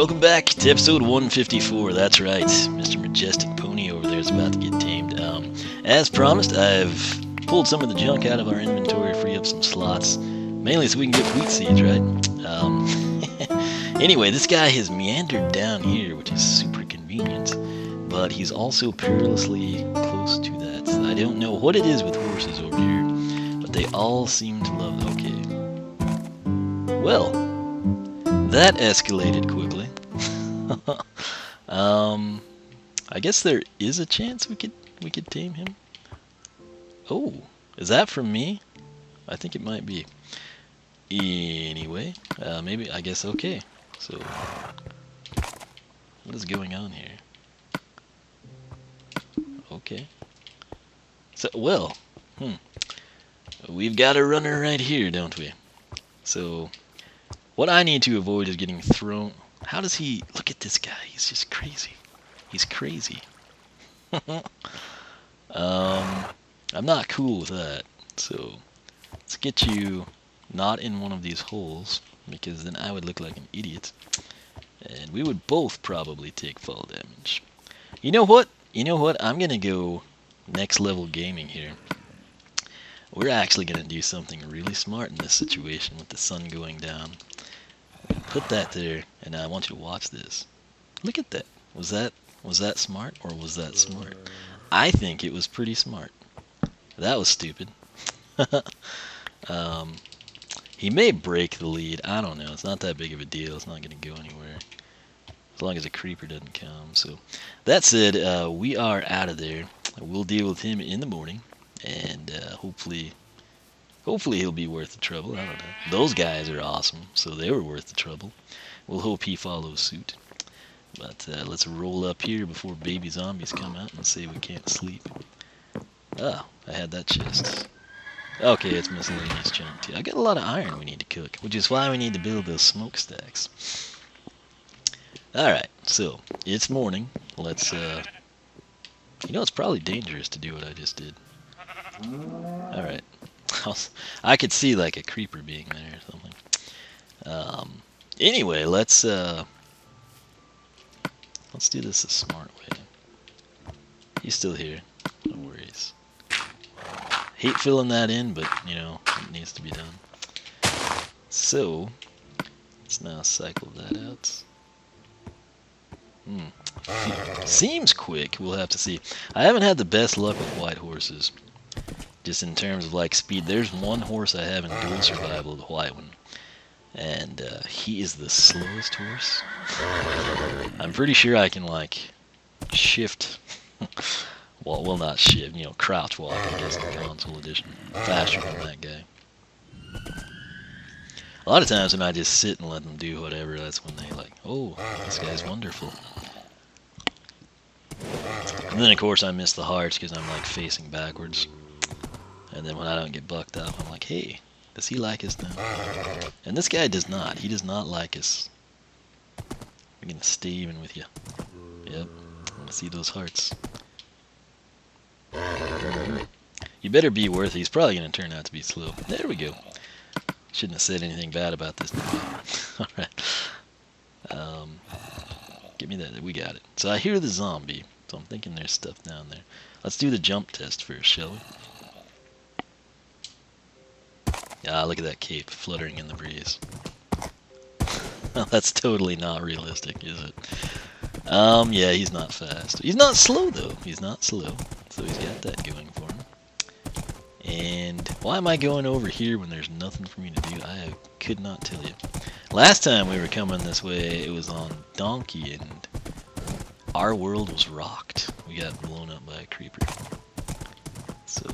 welcome back to episode 154. That's right, Mr. Majestic Pony over there is about to get tamed. As promised, I've pulled some of the junk out of our inventory to free up some slots, mainly so we can get wheat seeds, right? Anyway, this guy has meandered down here, which is super convenient, but he's also perilously close to that. I don't know what it is with horses over here, but they all seem to love it. Okay. Well, that escalated quickly. I guess there is a chance we could tame him. Oh, is that from me? I think it might be. Anyway, maybe, I guess, okay. So, what is going on here? Okay. So, well, we've got a runner right here, don't we? So, what I need to avoid is getting thrown. How does he look at this guy? He's just crazy. He's crazy. I'm not cool with that. So let's get you not in one of these holes, because then I would look like an idiot, and we would both probably take fall damage. You know what? I'm gonna go next level gaming here. We're actually gonna do something really smart in this situation with the sun going down. Put that there, and I want you to watch this. Look at that. Was that smart, or was that smart? I think it was pretty smart. That was stupid. He may break the lead. I don't know. It's not that big of a deal. It's not going to go anywhere, as long as a creeper doesn't come. So that said, we are out of there. We'll deal with him in the morning, and hopefully he'll be worth the trouble. I don't know. Those guys are awesome, so they were worth the trouble. We'll hope he follows suit. But let's roll up here before baby zombies come out and say we can't sleep. Oh, I had that chest. Okay, it's miscellaneous junk too. I got a lot of iron we need to cook, which is why we need to build those smokestacks. Alright, so it's morning. Let's, it's probably dangerous to do what I just did. Alright. I could see like a creeper being there or something. Anyway, let's do this a smart way. He's still here. No worries. Hate filling that in, but, it needs to be done. So, let's now cycle that out. Seems quick. We'll have to see. I haven't had the best luck with white horses, just in terms of, like, speed. There's one horse I have in dual survival, the white one. And he is the slowest horse. I'm pretty sure I can, like, shift. well, not shift, crouch walk, I guess, in the console edition. Faster than that guy. A lot of times when I just sit and let them do whatever, that's when they like, oh, this guy's wonderful. And then, of course, I miss the hearts because I'm, like, facing backwards. And then when I don't get bucked up, I'm like, hey, does he like us now? And this guy does not. He does not like us. We're gonna stay even with you. Yep. Let's see those hearts. You better be worth it. He's probably gonna turn out to be slow. There we go. Shouldn't have said anything bad about this. Alright. Give me that. We got it. So I hear the zombie. So I'm thinking there's stuff down there. Let's do the jump test first, shall we? Ah, look at that cape fluttering in the breeze. That's totally not realistic, is it? Yeah, he's not fast. He's not slow, though. He's not slow. So he's got that going for him. And why am I going over here when there's nothing for me to do? I could not tell you. Last time we were coming this way, it was on Donkey, and our world was rocked. We got blown up by a creeper. So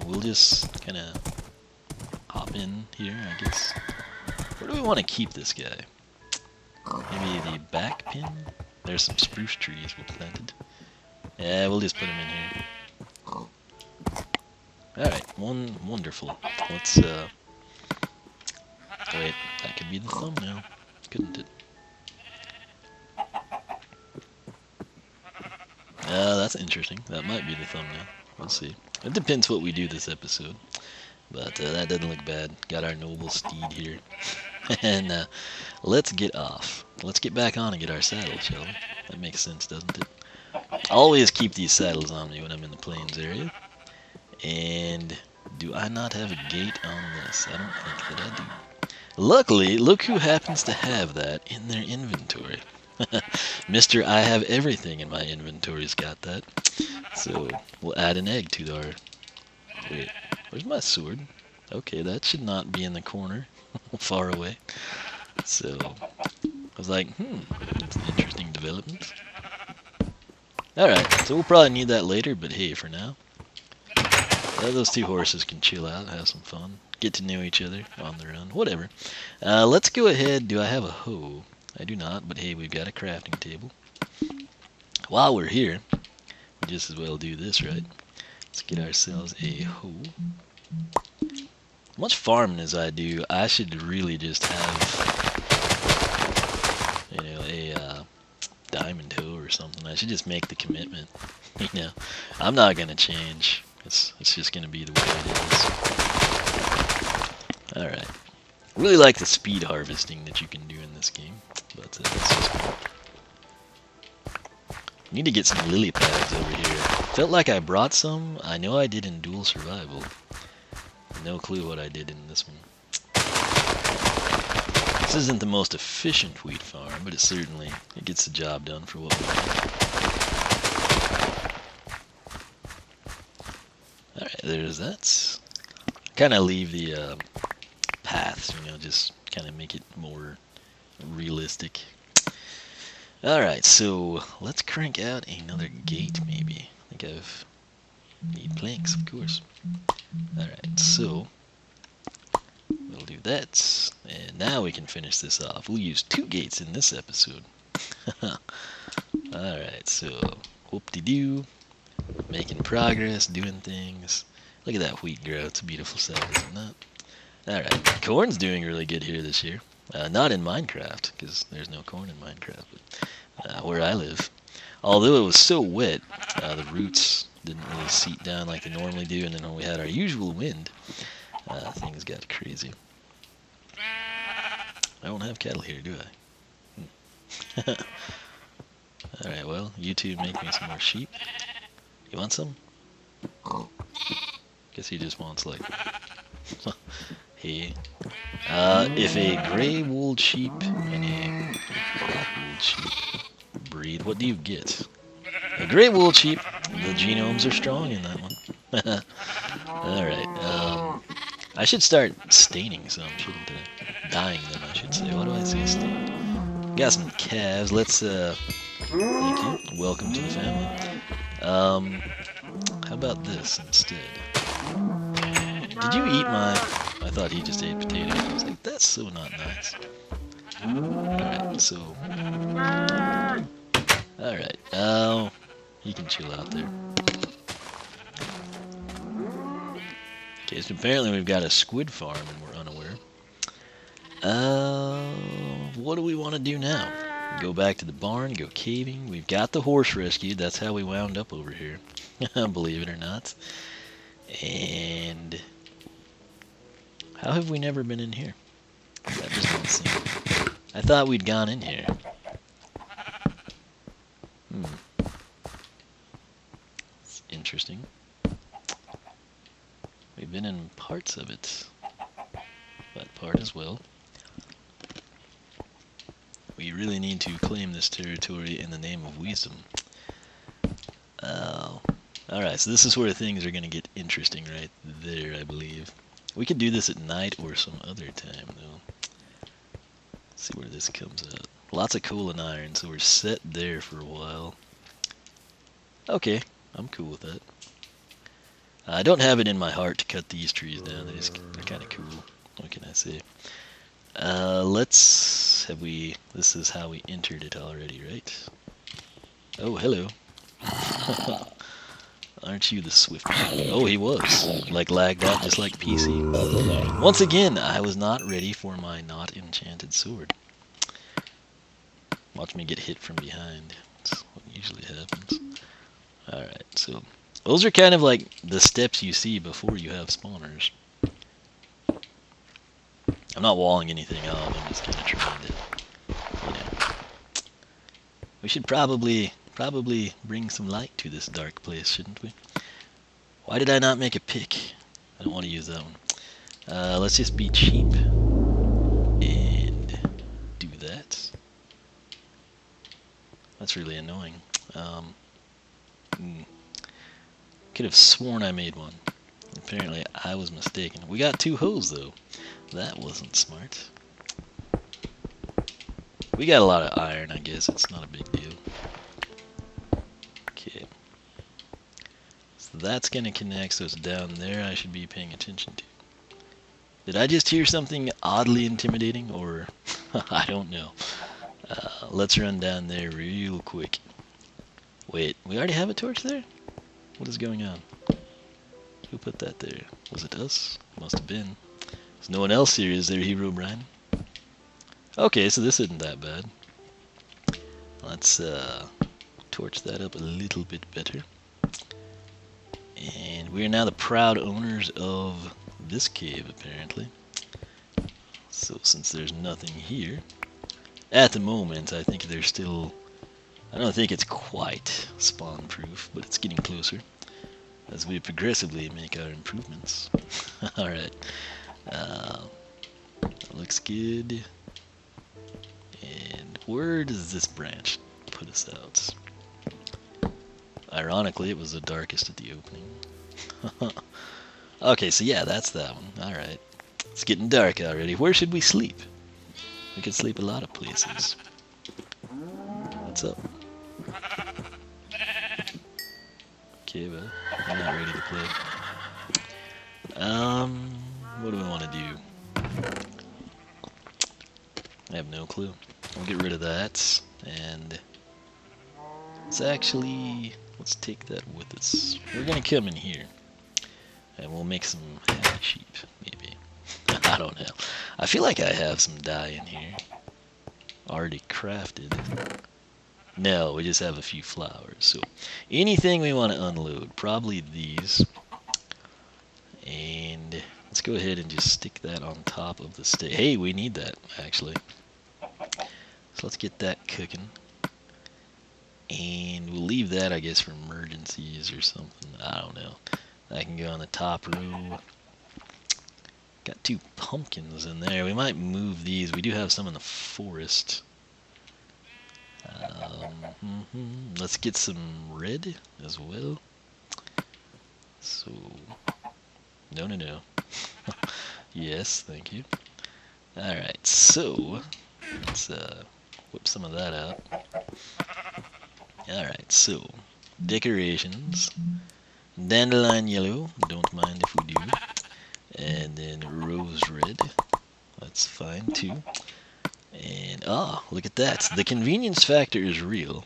we'll just kind of hop in here, I guess. Where do we want to keep this guy? Maybe the back pin? There's some spruce trees we planted. Yeah, we'll just put him in here. Alright, wonderful. Let's, wait, that could be the thumbnail, couldn't it? That's interesting. That might be the thumbnail. We'll see. It depends what we do this episode. But that doesn't look bad. Got our noble steed here. And let's get off. Let's get back on and get our saddle, shall we? That makes sense, doesn't it? I always keep these saddles on me when I'm in the plains area. And do I not have a gate on this? I don't think that I do. Luckily, look who happens to have that in their inventory. Mr. I have everything in my inventory's got that. So we'll add an egg to our... Wait, where's my sword? Okay, that should not be in the corner, far away. So I was like, that's an interesting development. Alright, so we'll probably need that later, but hey, for now, those two horses can chill out, have some fun, get to know each other on their own, whatever. Let's go ahead. Do I have a hoe? I do not, but hey, we've got a crafting table. While we're here, we just as well do this, right? Let's get ourselves a hoe. Much farming as I do, I should really just have, you know, a diamond hoe or something. I should just make the commitment. You know, I'm not gonna change. It's just gonna be the way it is. All right. Really like the speed harvesting that you can do in this game, but that's just cool. Need to get some lily pads over here. Felt like I brought some. I know I did in dual survival. No clue what I did in this one. This isn't the most efficient wheat farm, but it gets the job done for what we need. Alright, there's that. Kind of leave the paths, you know, just kind of make it more realistic. Alright, so let's crank out another gate, maybe. I think need planks, of course. Alright, so we'll do that, and now we can finish this off. We'll use 2 gates in this episode. Alright, so whoop-de-doo, making progress, doing things. Look at that wheat grow, it's a beautiful sight, isn't it? Alright, corn's doing really good here this year. Not in Minecraft, because there's no corn in Minecraft, but where I live. Although it was so wet, the roots didn't really seep down like they normally do, and then when we had our usual wind, things got crazy. I don't have cattle here, do I? Alright, well, you two make me some more sheep. You want some? Guess he just wants, like... Hey. If a gray-wooled sheep and a black-wooled sheep breed, what do you get? A gray-wooled sheep, the genomes are strong in that one. Alright, I should start staining some, shouldn't I? Dyeing them, I should say. Why do I say stain? Got some calves. Let's, thank you. Welcome to the family. How about this instead? Did you eat my... I thought he just ate potatoes. I was like, that's so not nice. Alright, so... Alright, he can chill out there. Okay, so apparently we've got a squid farm and we're unaware. What do we want to do now? Go back to the barn, go caving. We've got the horse rescued. That's how we wound up over here. Believe it or not. And... how have we never been in here? That doesn't seem... I thought we'd gone in here. It's interesting. We've been in parts of it. That part as well. We really need to claim this territory in the name of wisdom. Alright, so this is where things are going to get interesting right there, I believe. We could do this at night or some other time, though. Let's see where this comes out. Lots of coal and iron, so we're set there for a while. Okay, I'm cool with that. I don't have it in my heart to cut these trees down. They're kind of cool. What can I say? This is how we entered it already, right? Oh, hello. Aren't you the swift one? Oh, he was. Like lagged out just like PC. Once again, I was not ready for my not enchanted sword. Watch me get hit from behind. That's what usually happens. Alright, so those are kind of like the steps you see before you have spawners. I'm not walling anything off. I'm just kind of trying to, you know. We should probably bring some light to this dark place, shouldn't we? Why did I not make a pick? I don't want to use that one. Let's just be cheap and do that. That's really annoying. Could have sworn I made one. Apparently I was mistaken. We got 2 hoes though. That wasn't smart. We got a lot of iron, I guess. It's not a big deal. Okay. So that's going to connect, so it's down there I should be paying attention to. Did I just hear something oddly intimidating, or I don't know. Let's run down there real quick. Wait, we already have a torch there? What is going on? Who put that there? Was it us? Must have been. There's no one else here, is there, Hero Brian? Okay, so this isn't that bad. Let's torch that up a little bit better. And we are now the proud owners of this cave, apparently. So since there's nothing here, at the moment, I think there's still... I don't think it's quite spawn-proof, but it's getting closer as we progressively make our improvements. Alright. Looks good. And where does this branch put us out? Ironically, it was the darkest at the opening. Okay, so yeah, that's that one. Alright. It's getting dark already. Where should we sleep? We could sleep a lot of places. What's up? Okay, but I'm not ready to play. What do we want to do? I have no clue. We'll get rid of that, and let's take that with us. We're gonna come in here, and we'll make some happy sheep, maybe. I don't know. I feel like I have some dye in here, already crafted. No, we just have a few flowers. So anything we want to unload, probably these. And let's go ahead and just stick that on top of the stake. Hey, we need that, actually. So let's get that cooking. And we'll leave that, I guess, for emergencies or something. I don't know. I can go on the top row. Got 2 pumpkins in there. We might move these. We do have some in the forest. Let's get some red as well. So, no. Yes, thank you. Alright, so let's whip some of that out. Alright, so decorations. Dandelion yellow, don't mind if we do. And then rose red, that's fine too. And look at that. The convenience factor is real.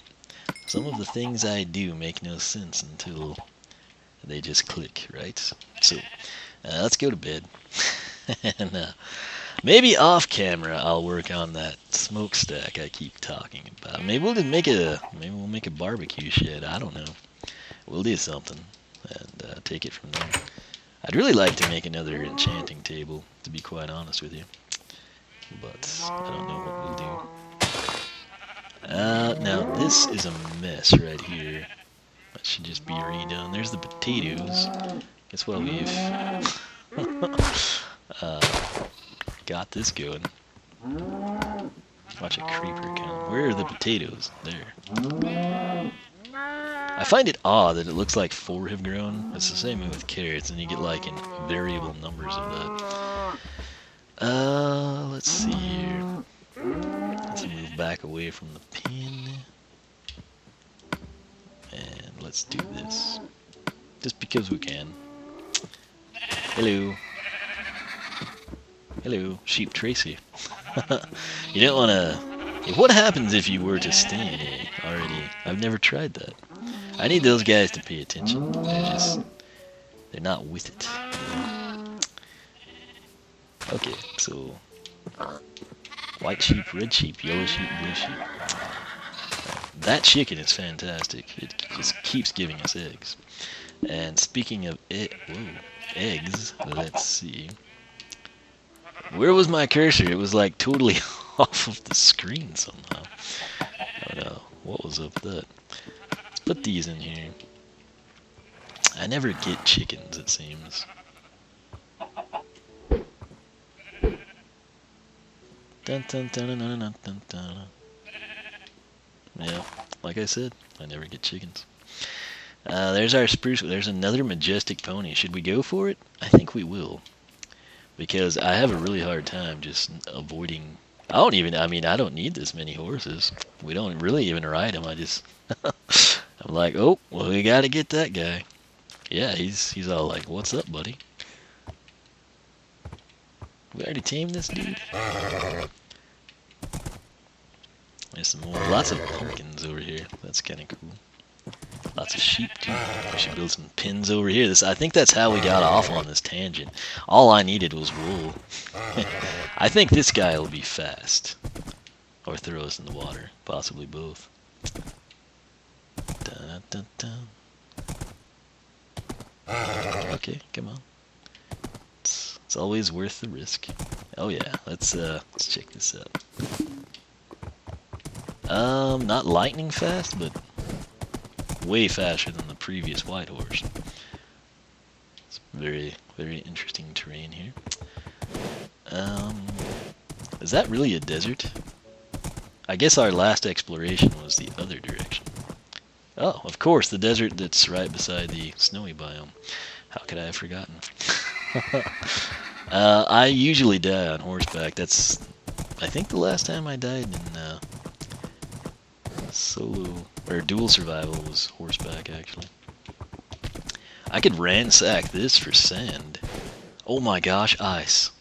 Some of the things I do make no sense until they just click, right? So let's go to bed. And maybe off camera I'll work on that smokestack I keep talking about. Maybe we'll make a barbecue shed. I don't know. We'll do something and take it from there. I'd really like to make another enchanting table, to be quite honest with you. But I don't know what we'll do. Now this is a mess right here. That should just be redone. There's the potatoes. Guess what, we've got this going. Watch a creeper come. Where are the potatoes? There. I find it odd that it looks like 4 have grown. It's the same way with carrots, and you get like in variable numbers of that. Let's see here. Let's move back away from the pin. And let's do this. Just because we can. Hello. Hello, Sheep Tracy. You don't want to... What happens if you were to sting already? I've never tried that. I need those guys to pay attention. They're not with it. Okay, so white sheep, red sheep, yellow sheep, blue sheep. That chicken is fantastic. It just keeps giving us eggs. And speaking of eggs, let's see. Where was my cursor? It was like totally off of the screen somehow. Oh no, what was up with that? Let's put these in here. I never get chickens, it seems. Dun, dun, dun, dun, dun, dun, dun. Yeah, like I said, I never get chickens. There's our spruce. There's another majestic pony. Should we go for it? I think we will. Because I have a really hard time just avoiding. I mean, I don't need this many horses. We don't really even ride them. I'm like, oh, well, we gotta get that guy. Yeah, he's all like, what's up, buddy? We already tamed this dude. There's some more. Lots of pumpkins over here. That's kind of cool. Lots of sheep, too. We should build some pins over here. I think that's how we got off on this tangent. All I needed was wool. I think this guy will be fast. Or throw us in the water. Possibly both. Dun, dun, dun. Okay, come on. It's always worth the risk. Oh yeah, let's check this out. Not lightning fast, but way faster than the previous white horse. It's very, very interesting terrain here. Is that really a desert? I guess our last exploration was the other direction. Oh, of course, the desert that's right beside the snowy biome. How could I have forgotten? I usually die on horseback. That's, I think, the last time I died in solo or dual survival was horseback, actually. I could ransack this for sand. Oh my gosh, ice.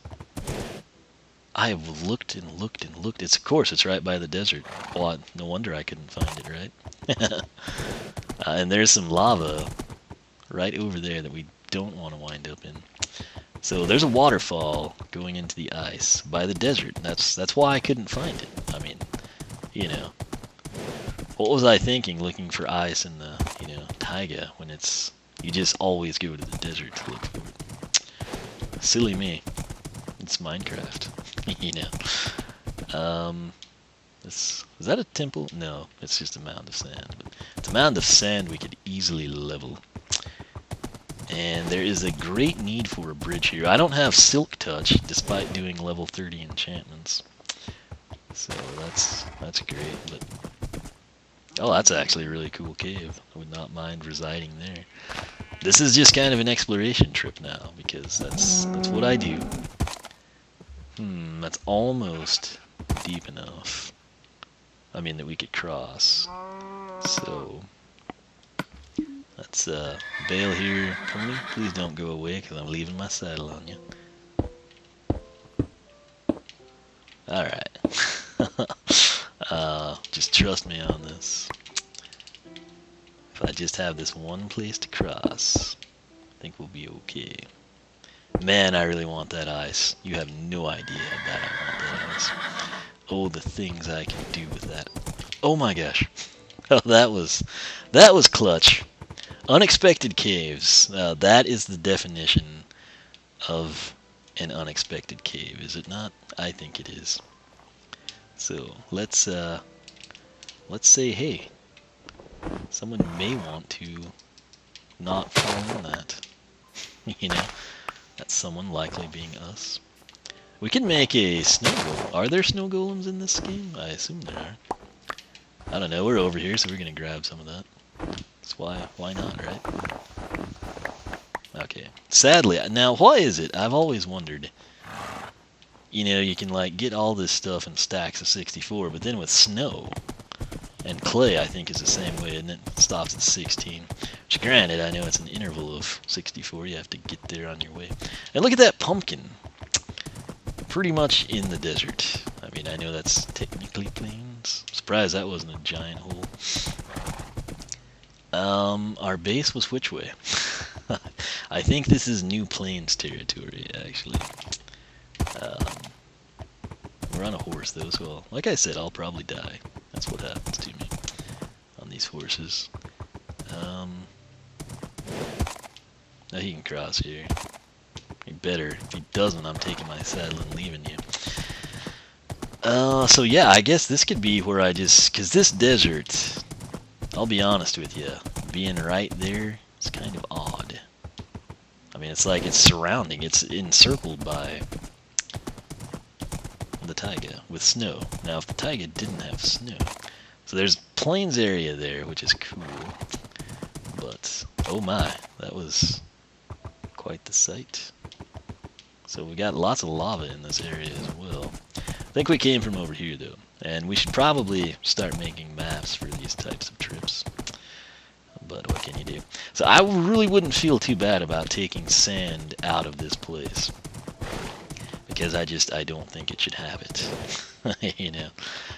I have looked and looked and looked. Of course, it's right by the desert. Well, no wonder I couldn't find it, right? And there's some lava right over there that we don't want to wind up in. So there's a waterfall going into the ice by the desert. That's why I couldn't find it. I mean, you know, what was I thinking looking for ice in the, taiga when you just always go to the desert to look for it. Silly me. It's Minecraft, Is that a temple? No, it's just a mound of sand. But it's a mound of sand we could easily level. And there is a great need for a bridge here. I don't have Silk Touch, despite doing level 30 enchantments. So that's great. But oh, that's actually a really cool cave. I would not mind residing there. This is just kind of an exploration trip now, because that's what I do. That's almost deep enough. I mean, that we could cross. So let's bail here. Pony, please don't go away, because I'm leaving my saddle on you. Alright. Just trust me on this. If I just have this one place to cross, I think we'll be okay. Man, I really want that ice. You have no idea how bad I want that ice. Oh, the things I can do with that. Oh my gosh. Oh, that was clutch. Unexpected caves. That is the definition of an unexpected cave, is it not? I think it is. So let's say, hey, someone may want to not fall in that. That's someone likely being us. We can make a snow golem. Are there snow golems in this game? I assume there are. I don't know, we're over here, so we're gonna grab some of that. That's why not, right? Okay. Sadly, now why is it? I've always wondered. You can like get all this stuff in stacks of 64, but then with snow and clay, I think is the same way, and it stops at 16. Which, granted, I know it's an interval of 64. You have to get there on your way. And look at that pumpkin. Pretty much in the desert. I mean, I know that's technically plains. Surprised that wasn't a giant hole. Our base was which way? I think this is New Plains territory, actually. We're on a horse, though, so like I said, I'll probably die. That's what happens to me on these horses. Now he can cross here. He better. If he doesn't, I'm taking my saddle and leaving you. So yeah, I guess this could be where I just... Because this desert, I'll be honest with you, being right there is kind of odd. I mean, it's like it's surrounding, it's encircled by the taiga with snow. Now, if the taiga didn't have snow... So there's plains area there, which is cool. But, oh my, that was quite the sight. So we got lots of lava in this area as well. I think we came from over here, though. And we should probably start making maps for these types of trips. But what can you do? So I really wouldn't feel too bad about taking sand out of this place. Because I don't think it should have it. You know.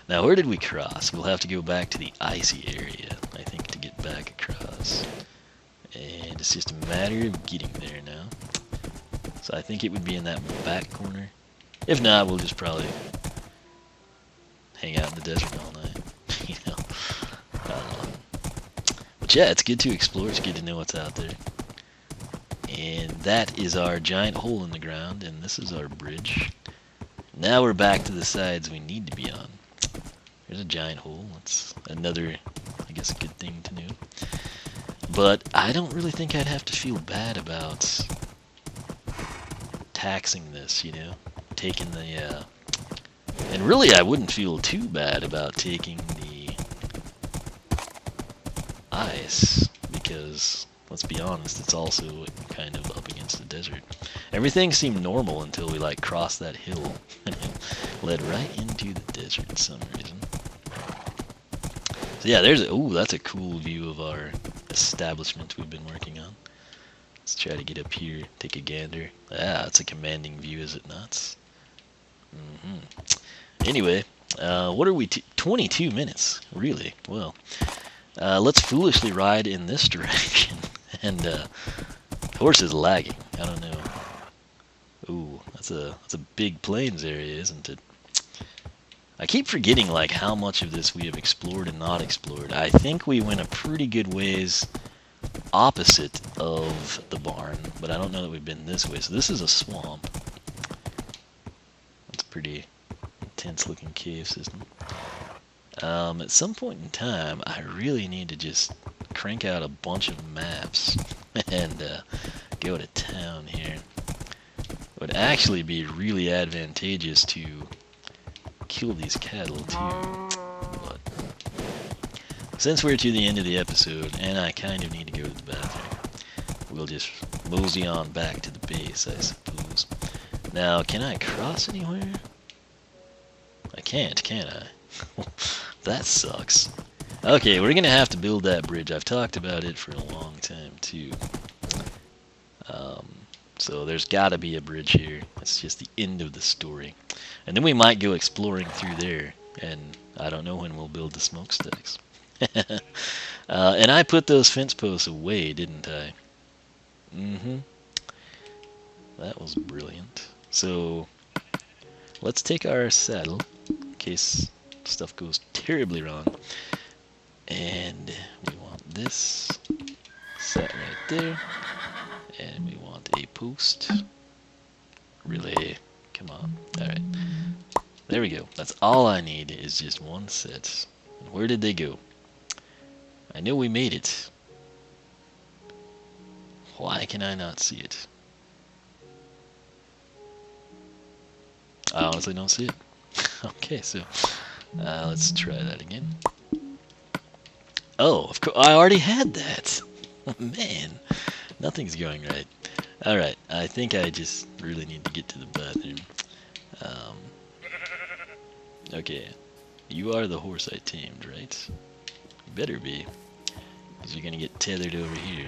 Now, where did we cross? We'll have to go back to the icy area, I think, to get back across. And it's just a matter of getting there now. So I think it would be in that back corner. If not, we'll just probably hang out in the desert all night. You know. But yeah, it's good to explore. It's good to know what's out there. And that is our giant hole in the ground, and this is our bridge. Now we're back to the sides we need to be on. There's a giant hole. That's another, I guess, a good thing to know. But I don't really think I'd have to feel bad about taxing this, you know? Taking the, and really I wouldn't feel too bad about taking the ice, because, let's be honest, it's also kind of up against the desert. Everything seemed normal until we, like, crossed that hill, and it led right into the desert for some reason. So yeah, there's, ooh, that's a cool view of our establishment we've been working on. Let's try to get up here, take a gander. Ah, it's a commanding view, is it not? Anyway, what are we, 22 minutes, really? Well, let's foolishly ride in this direction. And, the horse is lagging, I don't know. Ooh, that's a big plains area, isn't it? I keep forgetting, like, how much of this we have explored and not explored. I think we went a pretty good ways opposite of the barn, but I don't know that we've been this way. So this is a swamp. That's a pretty intense looking cave system. At some point in time, I really need to just crank out a bunch of maps and go to town here. It would actually be really advantageous to kill these cattle too, but since we're to the end of the episode and I kind of need to go to the bathroom, we'll just mosey on back to the base, I suppose. Now, can I cross anywhere? I can't, can I? That sucks. Okay, we're gonna have to build that bridge. I've talked about it for a long time too. So there's gotta be a bridge here. That's just the end of the story. And then we might go exploring through there, and I don't know when we'll build the smokestacks. And I put those fence posts away, didn't I? That was brilliant. So let's take our saddle, in case stuff goes terribly wrong. And we want this set right there. And we want a post. Really? Come on. Alright. There we go. That's all I need is just one set. And where did they go? I know we made it. Why can I not see it? I honestly don't see it. Okay, so let's try that again. Oh, of course, I already had that. Man, nothing's going right. Alright, I think I just really need to get to the bathroom. Okay, you are the horse I tamed, right? You better be, because you're going to get tethered over here.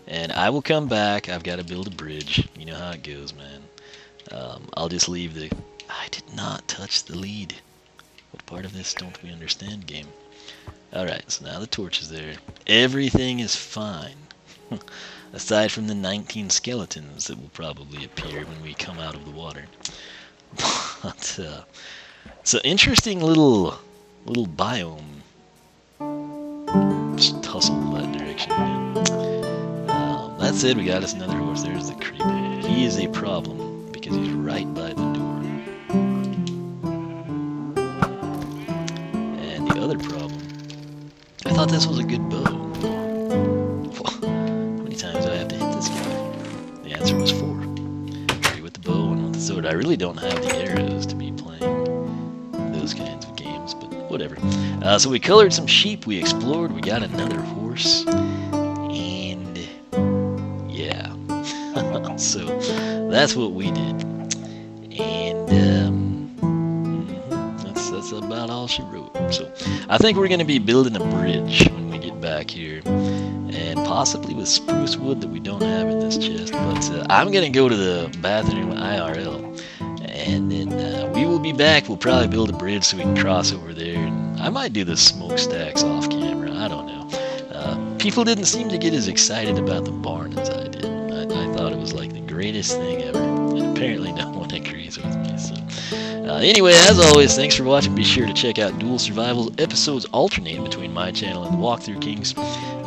And I will come back. I've got to build a bridge. You know how it goes, man. I'll just leave the... I did not touch the lead. What part of this don't we understand, game? Alright, so now the torch is there. Everything is fine. Aside from the 19 skeletons that will probably appear when we come out of the water. But, so interesting little biome. Just tussle that direction, man. That said, we got us another horse. There's the creep. he is a problem because he's right by the door. And the other problem, I thought this was a good bow. How many times do I have to hit this guy? The answer was 4. 3 with the bow and with the sword. I really don't have the arrows to be playing those kinds of games, but whatever. So we colored some sheep, we explored, we got another horse, and yeah. So that's what we did. And that's about all she wrote. So I think we're going to be building a bridge when we get back here, and possibly with spruce wood that we don't have in this chest. But I'm going to go to the bathroom IRL, and then we will be back. We'll probably build a bridge so we can cross over there. And I might do the smokestacks off camera. I don't know. People didn't seem to get as excited about the barn as I did. I thought it was like the greatest thing ever, and apparently no one agrees with me. So anyway, as always, thanks for watching. Be sure to check out Dual Survival. Episodes alternate between my channel and the Walkthrough Kings,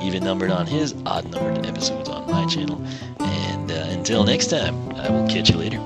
even numbered on his, odd numbered episodes on my channel. And until next time, I will catch you later.